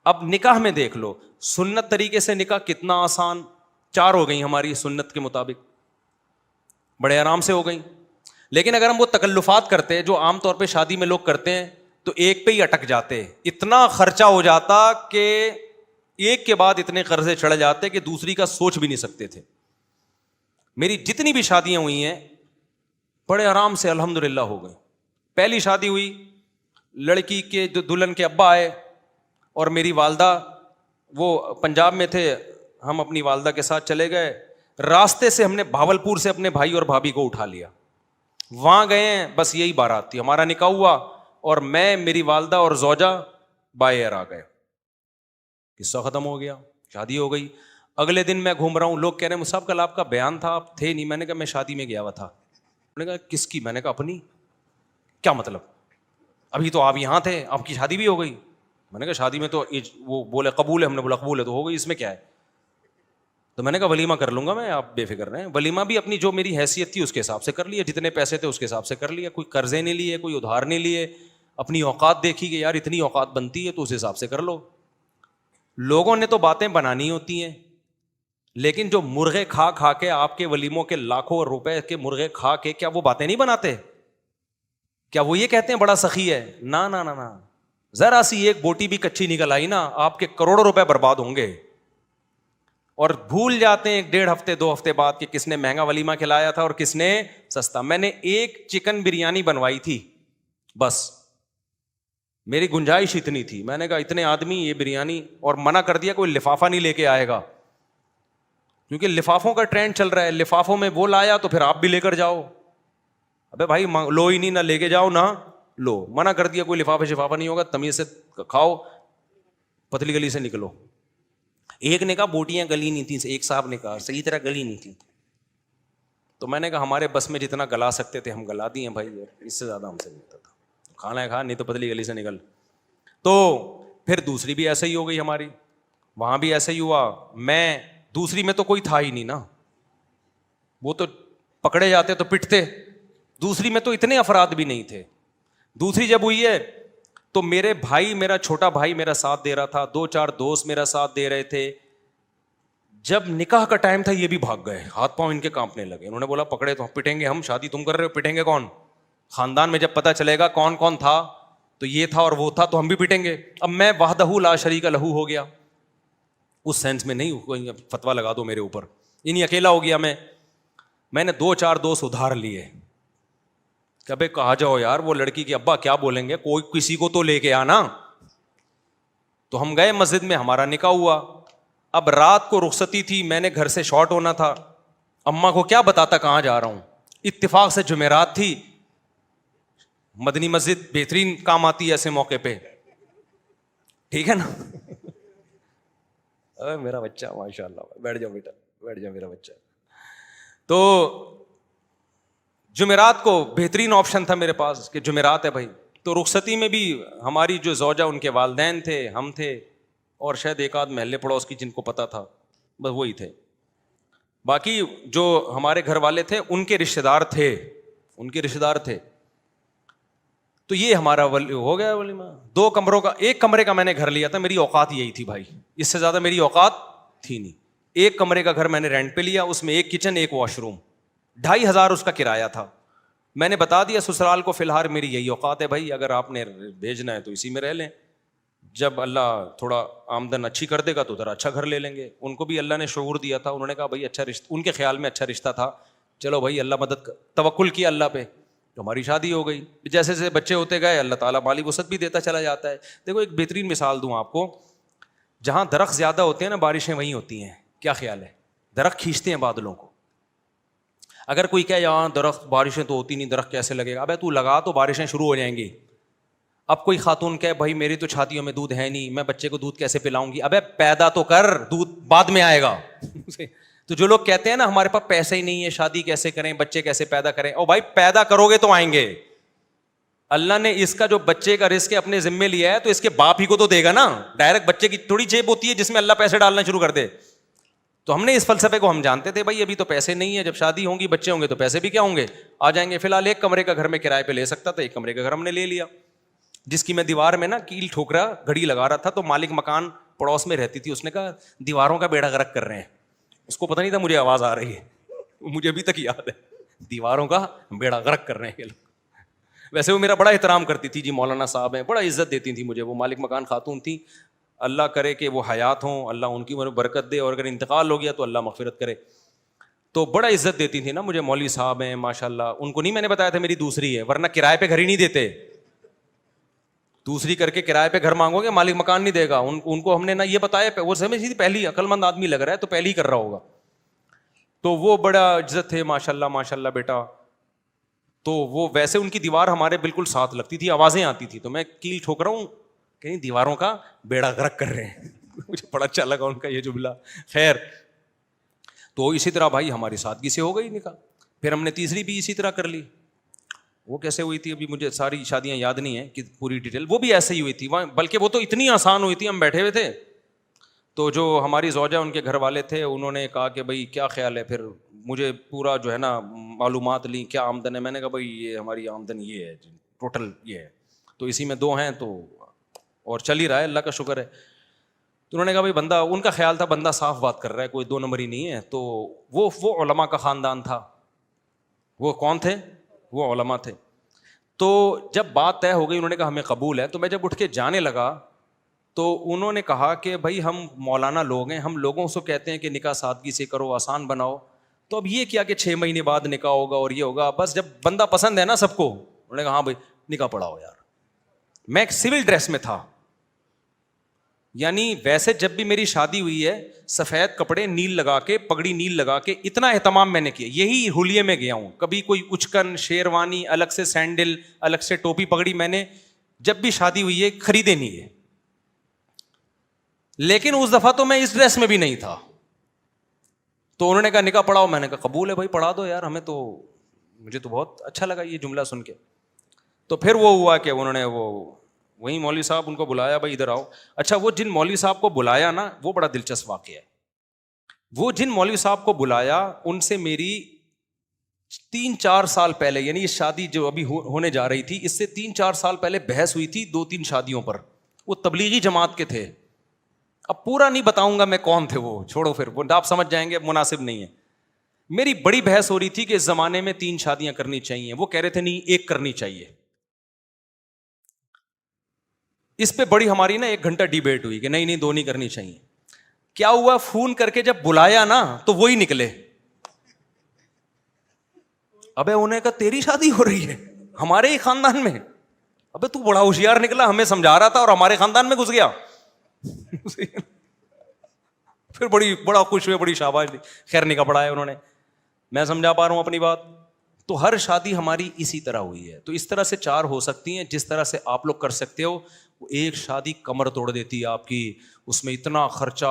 اب نکاح میں دیکھ لو, سنت طریقے سے نکاح کتنا آسان, 4 ہو گئی ہماری سنت کے مطابق, بڑے آرام سے ہو گئی. لیکن اگر ہم وہ تکلفات کرتے جو عام طور پہ شادی میں لوگ کرتے ہیں تو ایک پہ ہی اٹک جاتے, اتنا خرچہ ہو جاتا کہ ایک کے بعد اتنے قرضے چڑھ جاتے کہ دوسری کا سوچ بھی نہیں سکتے تھے. میری جتنی بھی شادیاں ہوئی ہیں بڑے آرام سے الحمدللہ ہو گئے. پہلی شادی ہوئی, لڑکی کے جو دلہن کے ابا آئے اور میری والدہ, وہ پنجاب میں تھے, ہم اپنی والدہ کے ساتھ چلے گئے. راستے سے ہم نے بھاولپور سے اپنے بھائی اور بھابھی کو اٹھا لیا, وہاں گئے ہیں, بس یہی بارات تھی, ہمارا نکاح ہوا اور میں, میری والدہ اور زوجہ بائی ایئر آ گئے. قصہ ختم ہو گیا, شادی ہو گئی. اگلے دن میں گھوم رہا ہوں, لوگ کہہ رہے ہیں مصعب کل آپ کا بیان تھا, آپ تھے نہیں. میں نے کہا میں شادی میں گیا ہوا تھا. انہوں نے کہا کس کی؟ میں نے کہا اپنی. کیا مطلب؟ ابھی تو آپ یہاں تھے, آپ کی شادی بھی ہو گئی. میں نے کہا شادی میں تو وہ بولے قبول ہے, ہم نے بولا قبول ہے تو ہو گئی, اس میں کیا ہے. تو میں نے کہا ولیمہ کر لوں گا میں, آپ بے فکر رہیں. ولیمہ بھی اپنی جو میری حیثیت تھی اس کے حساب سے کر لیا, جتنے پیسے تھے اس کے حساب سے کر لیا, کوئی قرضے نہیں لیے, کوئی ادھار نہیں لیے, اپنی اوقات دیکھی کہ یار اتنی اوقات بنتی ہے تو اس حساب سے کر لو. لوگوں نے تو باتیں بنانی ہوتی ہیں, لیکن جو مرغے کھا کھا کے آپ کے ولیموں کے لاکھوں روپے کے مرغے کھا کے, کیا وہ باتیں نہیں بناتے؟ کیا وہ یہ کہتے ہیں بڑا سخی ہے؟ نا نا نا نا, ذرا سی ایک بوٹی بھی کچی نکل آئی نا, آپ کے کروڑوں روپے برباد ہوں گے. اور بھول جاتے ہیں 1.5 ہفتے 2 ہفتے بعد کہ کس نے مہنگا ولیمہ کھلایا تھا اور کس نے سستا. میں نے ایک چکن بریانی بنوائی تھی بس, میری گنجائش اتنی تھی. میں نے کہا اتنے آدمی یہ بریانی, اور منع کر دیا کوئی لفافہ نہیں لے کے آئے گا, کیونکہ لفافوں کا ٹرینڈ چل رہا ہے. لفافوں میں وہ لایا تو پھر آپ بھی لے کر جاؤ. ابے بھائی لو ہی نہیں, نہ لے کے جاؤ نہ لو. منع کر دیا کوئی لفافہ شفافہ نہیں ہوگا, تمیز سے کھاؤ, پتلی گلی سے نکلو. ایک نے کہا بوٹیاں گلی نہیں تھیں, ایک صاحب نے کہا صحیح طرح گلی نہیں تھی. تو میں نے کہا ہمارے بس میں جتنا گلا سکتے تھے ہم گلا دیے بھائی, اس سے زیادہ ہم سے نہیں ہوتا تھا. کھانا ہے کھا, نہیں تو پتلی گلی سے نکل. تو پھر دوسری بھی ایسا ہی ہو گئی ہماری, وہاں بھی ایسا ہی ہوا. میں دوسری میں تو کوئی تھا ہی نہیں نا, وہ تو پکڑے جاتے تو پٹتے. دوسری میں تو اتنے افراد بھی نہیں تھے. دوسری جب ہوئی ہے تو میرے بھائی, میرا چھوٹا بھائی میرا ساتھ دے رہا تھا, 2-4 دوست میرا ساتھ دے رہے تھے. جب نکاح کا ٹائم تھا یہ بھی بھاگ گئے, ہاتھ پاؤں ان کے کانپنے لگے. انہوں نے بولا پکڑے تو پٹیں گے ہم, شادی تم کر رہے ہو, پٹیں گے کون؟ خاندان میں جب پتہ چلے گا کون کون تھا تو یہ تھا اور وہ تھا تو ہم بھی پٹیں گے. اب میں وحدہ لا شریک لہ ہو گیا, اس سینس میں نہیں فتویٰ لگا دو میرے اوپر, انہیں اکیلا ہو گیا میں نے 2-4 دوست ادھار لیے. کبھی کہا جاؤ یار وہ لڑکی کے ابا کیا بولیں گے, کوئی کسی کو تو لے کے آنا. تو ہم گئے مسجد میں, ہمارا نکاح ہوا. اب رات کو رخصتی تھی, میں نے گھر سے شارٹ ہونا تھا, اماں کو کیا بتاتا کہاں جا رہا ہوں. اتفاق سے جمعرات تھی, مدنی مسجد بہترین کام آتی ہے ایسے موقع پہ, ٹھیک ہے نا. میرا بچہ ماشاء اللہ, بیٹھ جاؤ بیٹا, بیٹھ جاؤ میرا بچہ. تو جمعرات کو بہترین آپشن تھا میرے پاس کہ جمعرات ہے بھائی. تو رخصتی میں بھی ہماری جو زوجہ, ان کے والدین تھے, ہم تھے, اور شاید ایک آدھ محلے پڑوس کی جن کو پتا تھا, بس وہی تھے. باقی جو ہمارے گھر والے تھے ان کے رشتے دار تھے. تو یہ ہمارا ہو گیا ولیمہ. 2 کمروں کا, 1 کمرے کا میں نے گھر لیا تھا, میری اوقات یہی تھی بھائی, اس سے زیادہ میری اوقات تھی نہیں. 1 کمرے کا گھر میں نے رینٹ پہ لیا, اس میں 1 کچن 1 واش روم, 2,500 اس کا کرایہ تھا. میں نے بتا دیا سسرال کو فی الحال میری یہی اوقات ہے بھائی, اگر آپ نے بھیجنا ہے تو اسی میں رہ لیں, جب اللہ تھوڑا آمدن اچھی کر دے گا تو ذرا اچھا گھر لے لیں گے. ان کو بھی اللہ نے شعور دیا تھا, انہوں نے کہا بھائی اچھا رشتہ, ان کے خیال میں اچھا رشتہ تھا, چلو بھائی اللہ مدد, توکل کیا اللہ پہ, تو ہماری شادی ہو گئی. جیسے جیسے بچے ہوتے گئے اللہ تعالیٰ مالی وسعت بھی دیتا چلا جاتا ہے. دیکھو ایک بہترین مثال دوں آپ کو, جہاں درخت زیادہ ہوتے ہیں نا بارشیں وہیں ہوتی ہیں. کیا خیال ہے؟ درخت کھینچتے ہیں بادلوں کو. اگر کوئی کہے یہاں درخت بارشیں تو ہوتی نہیں, درخت کیسے لگے گا, ابے تو لگا تو بارشیں شروع ہو جائیں گی. اب کوئی خاتون کہے بھائی میری تو چھاتیوں میں دودھ ہے نہیں, میں بچے کو دودھ کیسے پلاؤں گی, ابے پیدا تو کر, دودھ بعد میں آئے گا. تو جو لوگ کہتے ہیں نا ہمارے پاس پیسے ہی نہیں ہے, شادی کیسے کریں, بچے کیسے پیدا کریں, او بھائی پیدا کرو گے تو آئیں گے. اللہ نے اس کا جو بچے کا رزق اپنے ذمے لیا ہے تو اس کے باپ ہی کو تو دے گا نا. ڈائریکٹ بچے کی تھوڑی جیب ہوتی ہے جس میں اللہ پیسے ڈالنا شروع کر دے. تو ہم نے اس فلسفے کو ہم جانتے تھے بھائی ابھی تو پیسے نہیں ہے, جب شادی ہوں گی بچے ہوں گے تو پیسے بھی کیا ہوں گے, آ جائیں گے. فی الحال 1 کمرے کا گھر میں کرائے پہ لے سکتا تھا, 1 کمرے کا گھر ہم نے لے لیا. جس کی میں دیوار میں نا کیل ٹھوک رہا گھڑی لگا رہا تھا, تو مالک مکان پڑوس میں رہتی تھی, اس نے کہا دیواروں کا بیڑا غرق کر رہے ہیں. اس کو پتہ نہیں تھا مجھے آواز آ رہی ہے, مجھے ابھی تک یاد ہے, دیواروں کا بیڑا غرق کر رہے ہیں یہ لوگ. ویسے وہ میرا بڑا احترام کرتی تھی جی, مولانا صاحب ہیں, بڑا عزت دیتی تھی مجھے, وہ مالک مکان خاتون تھی, اللہ کرے کہ وہ حیات ہوں, اللہ ان کی برکت دے, اور اگر انتقال ہو گیا تو اللہ مغفرت کرے. تو بڑا عزت دیتی تھی نا مجھے, مولوی صاحب ہیں ماشاء اللہ. ان کو نہیں میں نے بتایا تھا میری دوسری ہے, ورنہ کرائے پہ گھر ہی نہیں دیتے. دوسری کر کے کرائے پہ گھر مانگو گے مالک مکان نہیں دے گا. ان کو ہم نے نہ یہ بتایا, وہ سمجھ تھی پہلی عقل مند آدمی لگ رہا ہے تو پہلی ہی کر رہا ہوگا. تو وہ بڑا عزت تھے ماشاء اللہ بیٹا. تو وہ ویسے ان کی دیوار ہمارے بالکل ساتھ لگتی تھی, آوازیں آتی تھی, تو میں کیل ٹھوک رہا ہوں کہیں دیواروں کا بیڑا غرق کر رہے ہیں. مجھے بڑا اچھا لگا ان کا یہ جملہ. خیر, تو اسی طرح بھائی ہماری سادگی سے ہو گئی نکاح. پھر ہم نے تیسری بھی اسی طرح کر لی. وہ کیسے ہوئی تھی ابھی مجھے ساری شادیاں یاد نہیں ہیں کہ پوری ڈیٹیل, وہ بھی ایسے ہی ہوئی تھی, بلکہ وہ تو اتنی آسان ہوئی تھی. ہم بیٹھے ہوئے تھے تو جو ہماری زوجہ ان کے گھر والے تھے انہوں نے کہا کہ بھائی کیا خیال ہے, پھر مجھے پورا جو ہے نا معلومات لیں کیا آمدن ہے. میں نے کہا بھائی یہ ہماری آمدن یہ ہے ٹوٹل یہ ہے, تو اسی میں 2 ہیں تو اور چل ہی رہا ہے اللہ کا شکر ہے. تو انہوں نے کہا بھائی بندہ, ان کا خیال تھا بندہ صاف بات کر رہا ہے, کوئی 2 نمبری نہیں ہے. تو وہ علماء کا خاندان تھا. وہ کون تھے؟ وہ علماء تھے. تو جب بات طے ہو گئی انہوں نے کہا ہمیں قبول ہے, تو میں جب اٹھ کے جانے لگا تو انہوں نے کہا کہ بھائی ہم مولانا لوگ ہیں, ہم لوگوں سے کہتے ہیں کہ نکاح سادگی سے کرو, آسان بناؤ, تو اب یہ کیا کہ 6 مہینے بعد نکاح ہوگا اور یہ ہوگا. بس جب بندہ پسند ہے نا سب کو, انہوں نے کہا ہاں بھائی نکاح پڑھاؤ یار. میں ایک سول ڈریس میں تھا, یعنی ویسے جب بھی میری شادی ہوئی ہے سفید کپڑے نیل لگا کے, پگڑی نیل لگا کے, اتنا اہتمام میں نے کیا. یہی حلیے میں گیا ہوں, کبھی کوئی اچکن شیروانی الگ سے, سینڈل الگ سے, ٹوپی پگڑی میں نے جب بھی شادی ہوئی ہے خریدے نہیں ہے. لیکن اس دفعہ تو میں اس ڈریس میں بھی نہیں تھا. تو انہوں نے کہا نکاح پڑھاؤ. میں نے کہا قبول ہے بھائی پڑھا دو یار, ہمیں تو, مجھے تو بہت اچھا لگا یہ جملہ سن کے. تو پھر وہ ہوا کہ انہوں نے وہی مولوی صاحب ان کو بلایا, بھائی ادھر آؤ. اچھا, وہ جن مولوی صاحب کو بلایا نا, وہ بڑا دلچسپ واقعہ ہے. وہ جن مولوی صاحب کو بلایا ان سے میری 3-4 سال پہلے, یعنی یہ شادی جو ابھی ہونے جا رہی تھی اس سے 3-4 سال پہلے بحث ہوئی تھی 2-3 شادیوں پر. وہ تبلیغی جماعت کے تھے. اب پورا نہیں بتاؤں گا میں کون تھے, وہ چھوڑو, پھر وہ آپ سمجھ جائیں گے, مناسب نہیں ہے. میری بڑی بحث ہو رہی تھی کہ اس زمانے میں 3 شادیاں کرنی چاہیے. وہ کہہ رہے تھے نہیں 1 کرنی چاہیے. اس پہ بڑی ہماری نا 1 گھنٹہ ڈیبیٹ ہوئی کہ نہیں 2 نہیں کرنی چاہیے. کیا ہوا, فون کر کے جب بلایا نا تو وہی نکلے. ابے انہیں کہا تیری شادی ہو رہی ہے ہمارے ہی خاندان میں؟ ابے تو بڑا ہوشیار نکلا, ہمیں سمجھا رہا تھا اور ہمارے خاندان میں گھس گیا. پھر بڑا خوش ہوئے, بڑی شاباش دی. خیر نکاح پڑھایا انہوں نے. میں سمجھا پا رہا ہوں اپنی بات. تو ہر شادی ہماری اسی طرح ہوئی ہے. تو اس طرح سے 4 ہو سکتی ہیں جس طرح سے آپ لوگ کر سکتے ہو. ایک شادی کمر توڑ دیتی ہے آپ کی, اس میں اتنا خرچہ